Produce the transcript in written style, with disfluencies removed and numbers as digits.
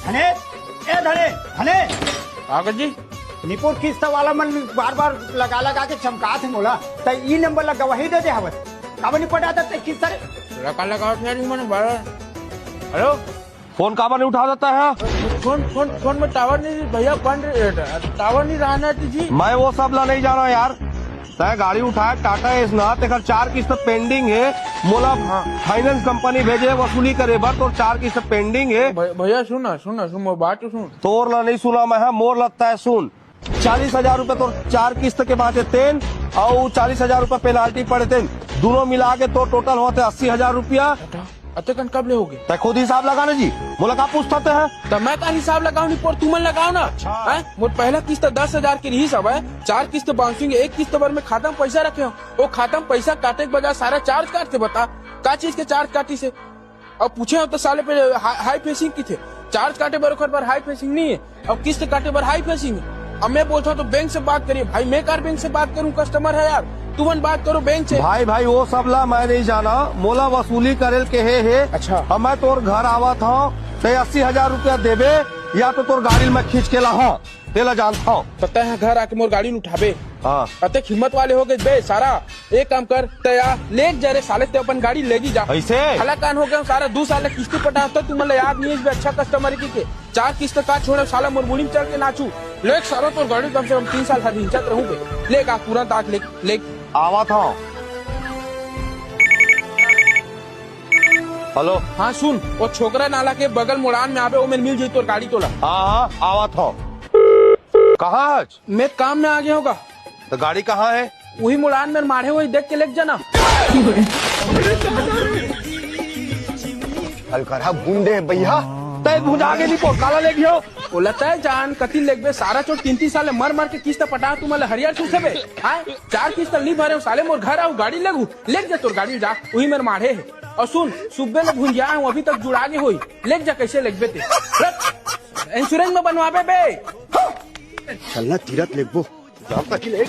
धने ए धने धने कागज जी निपुर किस्त वाला मन बार बार लगा लगा के चमका थे मोला त ई नंबर लगा वही दे हवत काबर नहीं पटा ते किस्त रे लगा लगाओ यार मैंने बार हेलो फोन काबर नहीं उठा देता है? फोन में टावर नहीं भैया टावर नहीं रहना जी। मैं वो सब ला नहीं जाना यार। तय गाड़ी उठाया टाटा एस ना तेकर 4 किस्त पेंडिंग है। मोला फाइनेंस कंपनी भेजे वसूली करे बर तो 4 किस्त पेंडिंग है। भैया सुन मोर बात तो सुन। तोर ला नहीं सुना मैं मोर लगता है सुन 40,000 रूपए तो 4 किस्त के बाद तेन और 40,000 रूपए पेनाल्टी पड़े थे दोनों मिला के तो टोटल होते 80,000 रूपया। अतकन कब ले होगे? तय खुद हिसाब लगाना जी मोला का पूछते हैं तो मैं का हिसाब लगाऊ नहीं पर तुमन लगाओ ना। मोर पहला किस्त 10,000 की रही सब है 4 किस्त बाउंसिंग 1 किस्त भर में खाता में पैसा रखे हो वो खाता में पैसा काटे के बजाय सारा चार्ज काटते बता का चीज के चार्ज काटी से अब पूछे हो तो साले पे हाई फेसिंग की थे चार्ज काटे बरोबर पर हाई फेसिंग नहीं है अब किस्त काटे पर हाई फेसिंग है। अब मैं बोलता हूँ तो बैंक से बात करिए भाई मैं कार बैंक से बात करूँ कस्टमर है यार तुमन बात करो बैंक से। भाई वो सब ला मैं नहीं जाना मोला वसूली करेल के है। अच्छा अब मैं तोर घर आवा था तो 80,000 रूपया देबे या तो तोर गाड़ी में खींच के ला तेला जानता हूँ पता है घर आके मोर गाड़ी उठाबे। हाँ अतक हिम्मत वाले हो गए बे सारा एक काम कर तया ले जा रे साले ते अपन गाड़ी लेगी जा ऐसे हला कान हो गया सारा 2 साल किस्ती पटा तो तुम याद नहीं है अच्छा कस्टमर की के 4 किस्त का छोड़े साला मोर मुड़ी में चढ़ के नाचू ले सारा तो गाड़ी कम से कम 3 साल हर हिंचत रहूंगे लेगा तुरंत आग ले आवा था। हेलो हाँ सुन वो छोकरा नाला के बगल मुड़ान में आवे वो में मिल जाये तो गाड़ी तोला। हाँ आवा था। कहाँ आज मैं काम में आ गया होगा तो गाड़ी कहाँ है? वही मुड़ान में मारे हुए देख के लेके जाना। अलकरा बूंदे भैया तय भुजा के नहीं पोट काला ले गयो बोलता है जान कति लेगबे सारा चोट 3 साल मर के किस्त पटा तुम्हारे हरियर चूसबे आए 4 किस्त नहीं भरे साले मोर घर आऊ गाड़ी लेग जा तोर गाड़ी जा वही मेरे मारे है और सुन सुबह में भुंजिया हूँ अभी तक जुड़ागे हुई लेग जा कैसे लेगबे ते इंश्योरेंस में बनवाबे बे चलना तीरथ लेगबो जाओ तक ही ले